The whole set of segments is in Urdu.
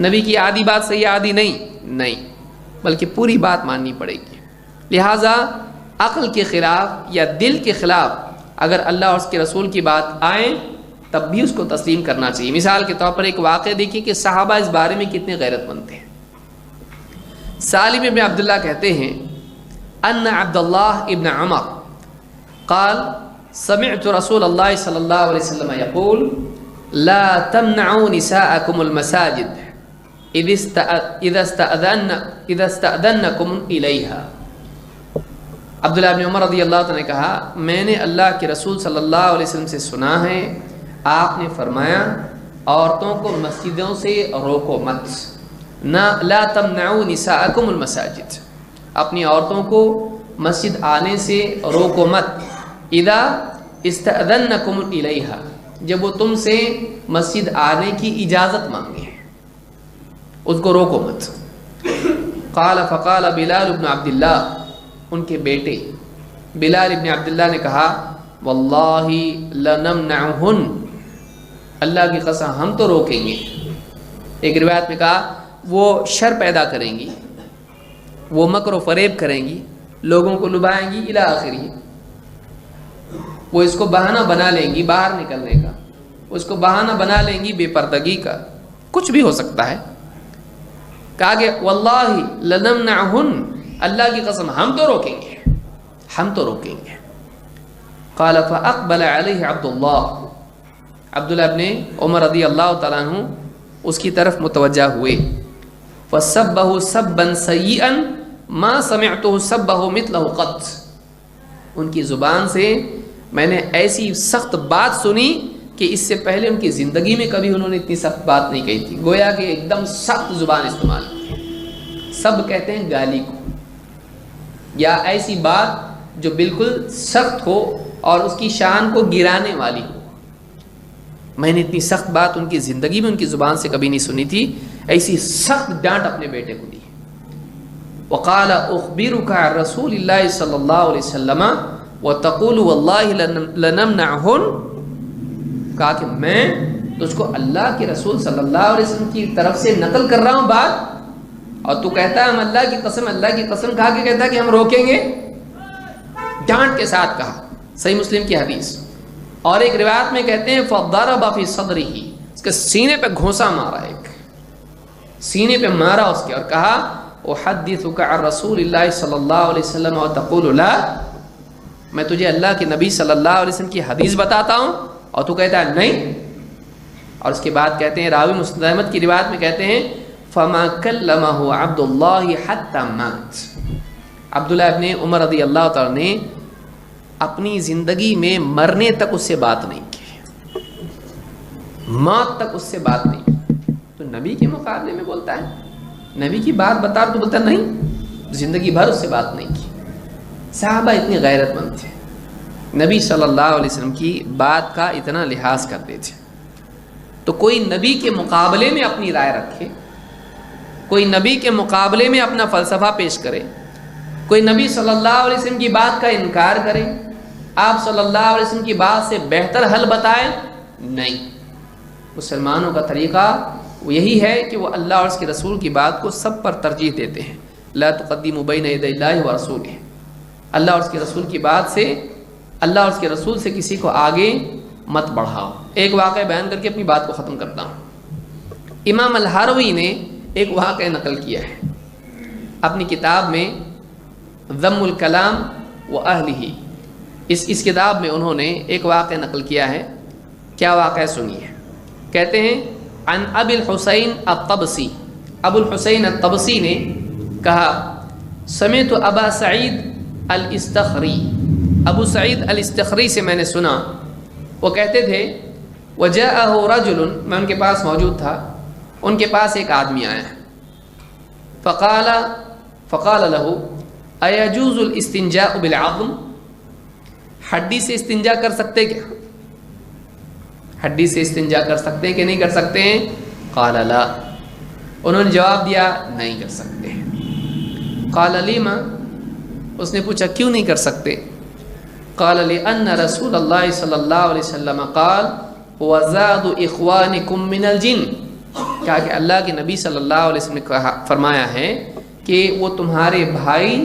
نبی کی آدھی بات صحیح آدھی نہیں، بلکہ پوری بات ماننی پڑے گی۔ لہٰذا عقل کے خلاف یا دل کے خلاف اگر اللہ اور اس کے رسول کی بات آئے تب بھی اس کو تسلیم کرنا چاہیے۔ مثال کے طور پر ایک واقعہ دیکھیے کہ صحابہ اس بارے میں کتنے غیرت مند تھے۔ سالم ابن عبداللہ کہتے ہیں ان عبداللہ ابن عمر قال سمعت رسول اللہ صلی اللہ علیہ وسلم یقول لا تمنعوا نساءکم المساجد اذا استأذنکم الیہا۔ عبداللہ ابن عمر رضی اللہ عنہ نے کہا میں نے اللہ کے رسول صلی اللہ علیہ وسلم سے سنا ہے آپ نے فرمایا عورتوں کو مسجدوں سے روکو مت، لا تمنعوا نساءکم المساجد، اپنی عورتوں کو مسجد آنے سے روکو مت، اذا استأذنکم الیہا، جب وہ تم سے مسجد آنے کی اجازت مانگے اس کو روکو مت۔ قال فقال بلال بن عبداللہ، ان کے بیٹے بلال ابن عبداللہ نے کہا واللہ لنمنعہن، اللہ کی قسم ہم تو روکیں گے۔ ایک روایت میں کہا وہ شر پیدا کریں گی، وہ مکر و فریب کریں گی، لوگوں کو لبھائیں گی الی آخری، وہ اس کو بہانہ بنا لیں گی باہر نکلنے کا، اس کو بہانہ بنا لیں گی بے پردگی کا، کچھ بھی ہو سکتا ہے۔ کہا کہ واللہ لنمنعہن، اللہ کی قسم ہم تو روکیں گے، ہم تو روکیں گے۔ قال فاقبل علیہ عبداللہ ابن عمر رضی اللہ تعالیٰ عنہ اس کی طرف متوجہ ہوئے، فسبہ سبا سیئا ما سمعتہ سبہ مثلہ قط، ان کی زبان سے میں نے ایسی سخت بات سنی کہ اس سے پہلے ان کی زندگی میں کبھی انہوں نے اتنی سخت بات نہیں کہی تھی، گویا کہ ایک دم سخت زبان استعمال کی۔ سب کہتے ہیں گالی کو، یا ایسی بات جو بالکل سخت ہو اور اس کی شان کو گرانے والی ہو، میں نے اتنی سخت بات ان کی زندگی میں ان کی زبان سے کبھی نہیں سنی تھی، ایسی سخت ڈانٹ اپنے بیٹے کو دی۔ وقال اخبرک عن رسول اللہ صلی اللہ علیہ وسلم وتقول واللہ لنمنعہن، کہا کہ میں تجھ کو اللہ کے رسول صلی اللہ علیہ وسلم کی طرف سے نقل کر رہا ہوں بات، اور تو کہتا ہے ہم اللہ کی قسم کھا کے کہتا ہے کہ ہم روکیں گے، ڈانٹ کے ساتھ کہا۔ صحیح مسلم کی حدیث۔ اور ایک روایت میں کہتے ہیں فضرب فی صدرہ، اس کے سینے پہ گھونسا مارا، ایک سینے پہ مارا اس کے، اور کہا احدثک عن رسول اللہ صلی اللہ علیہ وسلم وتقول لا، میں تجھے اللہ کے نبی صلی اللہ علیہ وسلم کی حدیث بتاتا ہوں اور تو کہتا ہے نہیں۔ اور اس کے بعد کہتے ہیں راوی مسند احمد کی روایت میں کہتے ہیں فما کلمہ عبداللہ حتی مات، عبداللہ ابن عمر رضی اللہ تعالیٰ نے اپنی زندگی میں مرنے تک اس سے بات نہیں کی، موت تک اس سے بات نہیں کی۔ تو نبی کے مقابلے میں بولتا ہے، نبی کی بات بتا تو بولتا نہیں، زندگی بھر اس سے بات نہیں کی۔ صحابہ اتنے غیرت مند تھے، نبی صلی اللہ علیہ وسلم کی بات کا اتنا لحاظ کرتے تھے۔ تو کوئی نبی کے مقابلے میں اپنی رائے رکھے، کوئی نبی کے مقابلے میں اپنا فلسفہ پیش کرے، کوئی نبی صلی اللہ علیہ وسلم کی بات کا انکار کرے، آپ صلی اللہ علیہ وسلم کی بات سے بہتر حل بتائیں، نہیں۔ مسلمانوں کا طریقہ وہ یہی ہے کہ وہ اللہ اور اس کے رسول کی بات کو سب پر ترجیح دیتے ہیں۔ لا تقدموا بین یدی اللہ ورسولہ، اللہ اور اس کے رسول کی بات سے، اللہ اور اس کے رسول سے کسی کو آگے مت بڑھاؤ۔ ایک واقعہ بیان کر کے اپنی بات کو ختم کرتا ہوں۔ امام الہروی نے ایک واقعہ نقل کیا ہے اپنی کتاب میں ذم الکلام و اہلہ، اس کتاب میں انہوں نے ایک واقعہ نقل کیا ہے۔ کیا واقعہ سنیے۔ کہتے ہیں عن ابی الحسین الطبسی، ابو الحسین الطبسی نے کہا سمعت ابا سعید الاستخری، ابو سعید الاستخری سے میں نے سنا، وہ کہتے تھے وجاءہ رجل، میں ان کے پاس موجود تھا، ان کے پاس ایک آدمی آیا، فقال له ایجوز الاستنجاء بالعظم، ہڈی سے استنجا کر سکتے کیا؟ ہڈی سے استنجا کر سکتے ہیں کہ نہیں کر سکتے ہیں؟ قال لا، انہوں نے جواب دیا نہیں کر سکتے۔ قال لما، اس نے پوچھا کیوں نہیں کر سکتے؟ قال لأن رسول اللہ صلی اللہ علیہ وسلم قال وزاد اخوانکم من الجن، کہا کہ اللہ کے نبی صلی اللہ علیہ وسلم نے فرمایا ہے کہ وہ تمہارے بھائی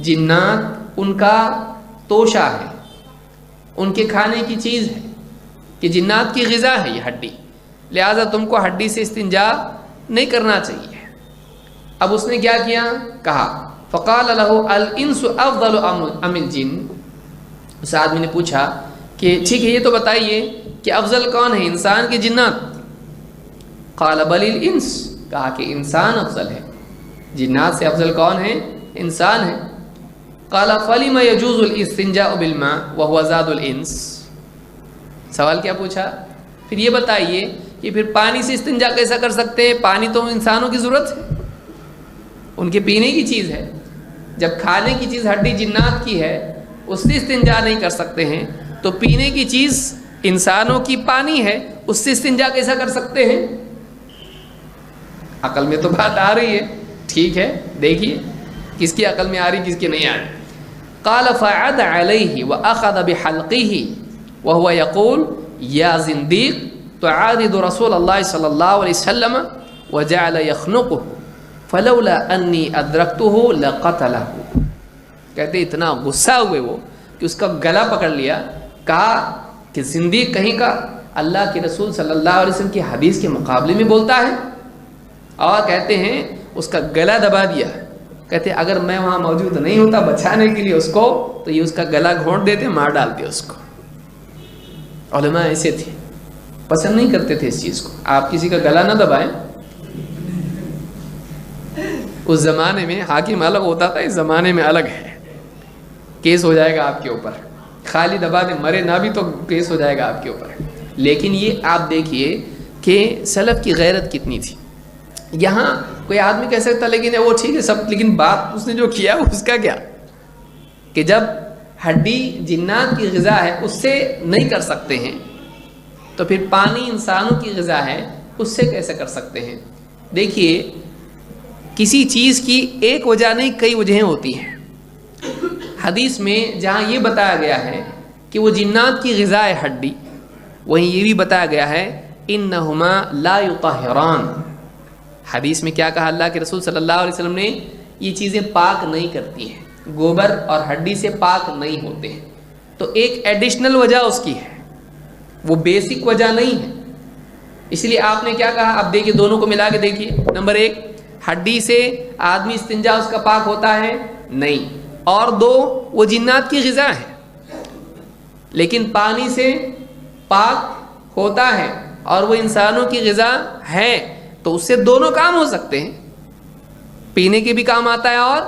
جنات ان کا توشہ ہے، ان کے کھانے کی چیز ہے، کہ جنات کی غذا ہے یہ ہڈی، لہٰذا تم کو ہڈی سے استنجا نہیں کرنا چاہیے۔ اب اس نے کیا کیا؟ کہا فقال له الانس افضل ام الجن، اس آدمی نے پوچھا کہ ٹھیک ہے یہ تو بتائیے کہ افضل کون ہے، انسان کے جنات؟ قال بل الانس، کہا کہ انسان افضل ہے، جنات سے افضل کون ہے؟ انسان ہے۔ قال فلم يجوز الاستنجاء بالماء وهو زاد الانس، سوال کیا پوچھا؟ پھر یہ بتائیے کہ پھر پانی سے استنجا کیسا کر سکتے ہیں؟ پانی تو انسانوں کی ضرورت ہے، ان کے پینے کی چیز ہے، جب کھانے کی چیز ہڈی جنات کی ہے اس سے استنجا نہیں کر سکتے ہیں، تو پینے کی چیز انسانوں کی پانی ہے، اس سے استنجا کیسا کر سکتے ہیں؟ عقل میں تو بات آ رہی ہے، ٹھیک ہے دیکھیے کس کی عقل میں آ رہی کس کی نہیں آ رہی۔ قال فعد علیہ واخذ بحلقه وهو يقول یا زندیق تعاند رسول اللہ صلی اللہ علیہ وسلم وجعل يخنقه فلولا انی ادرکته لقتله، کہتے اتنا غصہ ہوئے وہ کہ اس کا گلا پکڑ لیا، کہا کہ زندیق کہیں کا اللہ کے رسول صلی اللہ علیہ وسلم کی حدیث کے مقابلے میں بولتا ہے، اور کہتے ہیں اس کا گلا دبا دیا، کہتے اگر میں وہاں موجود نہیں ہوتا بچانے کے لیے اس کو تو یہ اس کا گلا گھونٹ دیتے، مار ڈالتے اس کو۔ علماء ایسے تھے، پسند نہیں کرتے تھے اس چیز کو، آپ کسی کا گلا نہ دبائیں۔ اس زمانے میں حاکم الگ ہوتا تھا، اس زمانے میں الگ ہے، کیس ہو جائے گا آپ کے اوپر، خالی دبا دیں مرے نہ بھی تو کیس ہو جائے گا آپ کے اوپر۔ لیکن یہ آپ دیکھیے کہ سلف کی غیرت کتنی تھی۔ یہاں کوئی آدمی کہہ سکتا لیکن وہ ٹھیک ہے سب، لیکن بات اس نے جو کیا اس کا کیا، کہ جب ہڈی جنات کی غذا ہے اس سے نہیں کر سکتے ہیں تو پھر پانی انسانوں کی غذا ہے اس سے کیسے کر سکتے ہیں؟ دیکھیے کسی چیز کی ایک وجہ نہیں کئی وجہیں ہوتی ہیں۔ حدیث میں جہاں یہ بتایا گیا ہے کہ وہ جنات کی غذا ہے ہڈی، وہیں یہ بھی بتایا گیا ہے انہما لا یطہران۔ حدیث میں کیا کہا اللہ کے رسول صلی اللہ علیہ وسلم نے؟ یہ چیزیں پاک نہیں کرتی ہیں، گوبر اور ہڈی سے پاک نہیں ہوتے ہیں۔ تو ایک ایڈیشنل وجہ اس کی ہے، وہ بیسک وجہ نہیں ہے، اس لیے آپ نے کیا کہا؟ اب دیکھیے دونوں کو ملا کے دیکھیے، نمبر ایک ہڈی سے آدمی استنجا اس کا پاک ہوتا ہے نہیں، اور دو وہ جنات کی غذا ہے، لیکن پانی سے پاک ہوتا ہے اور وہ انسانوں کی غذا ہے، تو اس سے دونوں کام ہو سکتے ہیں، پینے کے بھی کام آتا ہے اور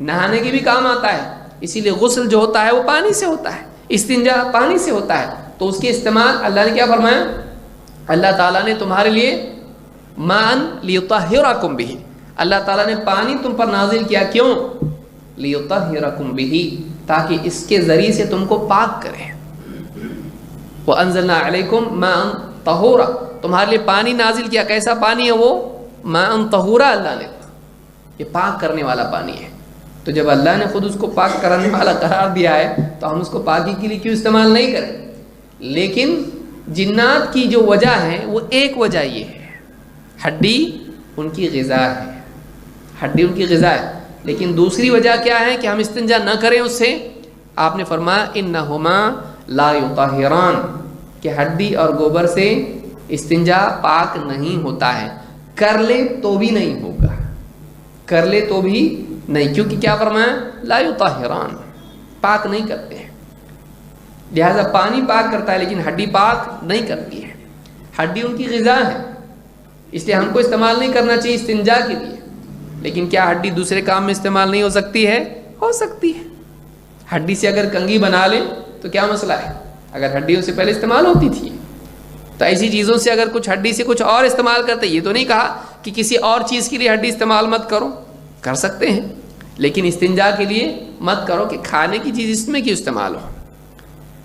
نہانے کے بھی کام آتا ہے۔ اسی لیے غسل جو ہوتا ہے وہ پانی سے ہوتا ہے، استنجا پانی سے ہوتا ہے، تو اس کے استعمال اللہ نے کیا فرمایا؟ اللہ تعالیٰ نے تمہارے لیے ماء لیطہرکم بہ، اللہ تعالیٰ نے پانی تم پر نازل کیا، کیوں؟ لیطہرکم بہ، تاکہ اس کے ذریعے سے تم کو پاک کرے۔ وانزلنا علیکم ماء طہورا، تمہارے لیے پانی نازل کیا، کیسا پانی ہے وہ؟ ماء طہورا، اللہ نے یہ پاک کرنے والا پانی ہے۔ تو جب اللہ نے خود اس کو پاک کرنے والا قرار دیا ہے تو ہم اس کو پاکی کے لیے کیوں استعمال نہیں کریں؟ لیکن جنات کی جو وجہ ہے وہ ایک وجہ یہ ہے، ہڈی ان کی غذا ہے، ہڈی ان کی غذا ہے، لیکن دوسری وجہ کیا ہے کہ ہم استنجا نہ کریں اس سے؟ آپ نے فرمایا انہما لا یطہران، کہ ہڈی اور گوبر سے استنجا پاک نہیں ہوتا ہے، کر لے تو بھی نہیں ہوگا، کر لے تو بھی نہیں، کیونکہ کیا فرمایا؟ لا یطہران، پاک نہیں کرتے ہیں۔ لہذا پانی پاک کرتا ہے لیکن ہڈی پاک نہیں کرتی ہے، ہڈی ان کی غذا ہے، اس لیے ہم کو استعمال نہیں کرنا چاہیے استنجا کے لیے۔ لیکن کیا ہڈی دوسرے کام میں استعمال نہیں ہو سکتی ہے؟ ہو سکتی ہے۔ ہڈی سے اگر کنگھی بنا لیں تو کیا مسئلہ ہے؟ اگر ہڈیوں سے پہلے استعمال ہوتی تھی تو ایسی چیزوں سے اگر کچھ ہڈی سے کچھ اور استعمال کرتے، یہ تو نہیں کہا کہ کسی اور چیز کے لیے ہڈی استعمال مت کرو، کر سکتے ہیں، لیکن استنجا کے لیے مت کرو کہ کھانے کی چیز اس میں کیوں استعمال ہو۔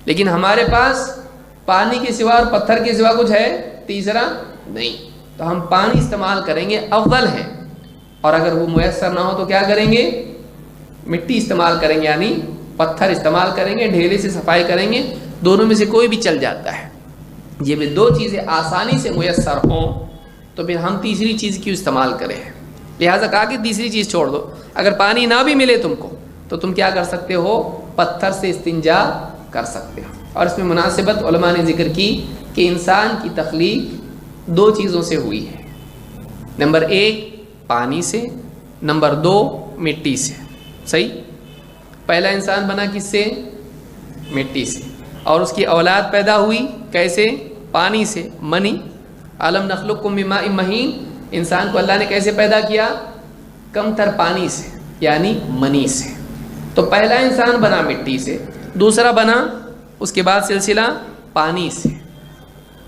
لیکن ہمارے پاس پانی کے سوا اور پتھر کے سوا کچھ ہے تیسرا نہیں، تو ہم پانی استعمال کریں گے، افضل ہے، اور اگر وہ میسر نہ ہو تو کیا کریں گے؟ مٹی استعمال کریں گے، یعنی پتھر استعمال کریں گے، ڈھیلے سے صفائی کریں گے، دونوں میں سے کوئی بھی چل جاتا ہے۔ یہ بھی دو چیزیں آسانی سے میسر ہوں تو پھر ہم تیسری چیز کیوں استعمال کریں؟ لہٰذا کہا کہ تیسری چیز چھوڑ دو، اگر پانی نہ بھی ملے تم کو تو تم کیا کر سکتے ہو؟ پتھر سے استنجا کر سکتے ہو۔ اور اس میں مناسبت علماء نے ذکر کی کہ انسان کی تخلیق 2 چیزوں سے ہوئی ہے، نمبر 1 پانی سے، نمبر 2 مٹی سے۔ صحیح؟ پہلا انسان بنا کس سے؟ مٹی سے، اور اس کی اولاد پیدا ہوئی کیسے؟ پانی سے، منی۔ علم نخلقکم من ماء مہین، انسان کو اللہ نے کیسے پیدا کیا؟ کم تر پانی سے، یعنی منی سے۔ تو پہلا انسان بنا مٹی سے، دوسرا بنا اس کے بعد سلسلہ پانی سے،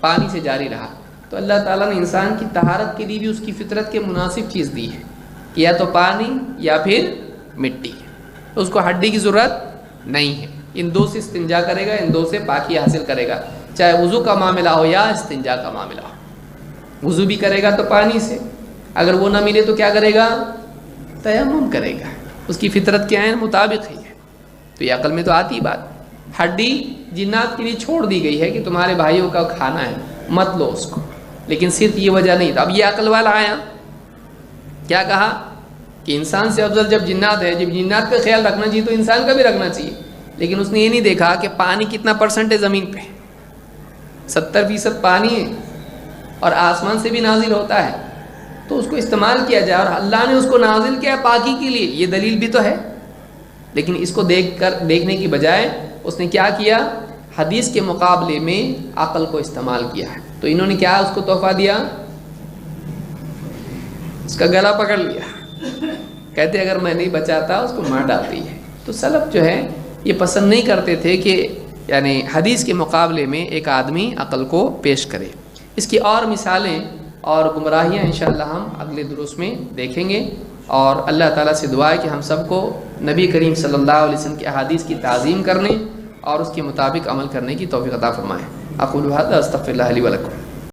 پانی سے جاری رہا۔ تو اللہ تعالیٰ نے انسان کی طہارت کے لیے بھی اس کی فطرت کے مناسب چیز دی ہے کہ یا تو پانی یا پھر مٹی، اس کو ہڈی کی ضرورت نہیں ہے۔ ان 2 سے استنجا کرے گا، ان 2 سے پاکی حاصل کرے گا، چاہے وضو کا معاملہ ہو یا استنجا کا معاملہ ہو۔ وضو بھی کرے گا تو پانی سے، اگر وہ نہ ملے تو کیا کرے گا؟ تیمم کرے گا۔ اس کی فطرت کے عین مطابق ہی ہے۔ تو یہ عقل میں تو آتی بات۔ ہڈی جنات کے لیے چھوڑ دی گئی ہے کہ تمہارے بھائیوں کا کھانا ہے، مت لو اس کو، لیکن صرف یہ وجہ نہیں تھا۔ اب یہ عقل والا آیا، کیا کہا کہ انسان سے افضل جب جنات ہے، جب جنات کا خیال رکھنا چاہیے تو انسان کا بھی رکھنا چاہیے، لیکن اس نے یہ نہیں دیکھا کہ پانی کتنا % ہے زمین پہ۔ 70% پانی ہے اور آسمان سے بھی نازل ہوتا ہے، تو اس کو استعمال کیا جائے، اور اللہ نے اس کو نازل کیا پاکی کے لیے، یہ دلیل بھی تو ہے۔ لیکن اس کو دیکھنے کی بجائے اس نے کیا کیا؟ حدیث کے مقابلے میں عقل کو استعمال کیا ہے۔ تو انہوں نے کیا اس کو تحفہ دیا؟ اس کا گلا پکڑ لیا، کہتے اگر میں نہیں بچاتا اس کو مار ڈالتی ہے۔ تو سلف جو ہے یہ پسند نہیں کرتے تھے کہ یعنی حدیث کے مقابلے میں ایک آدمی عقل کو پیش کرے۔ اس کی اور مثالیں اور گمراہیاں انشاءاللہ ہم اگلے دروس میں دیکھیں گے، اور اللہ تعالیٰ سے دعا ہے کہ ہم سب کو نبی کریم صلی اللہ علیہ وسلم کی احادیث کی تعظیم کرنے اور اس کے مطابق عمل کرنے کی توفیق عطا فرمائے۔ اقول ھذا استغفر اللہ لی ولکم۔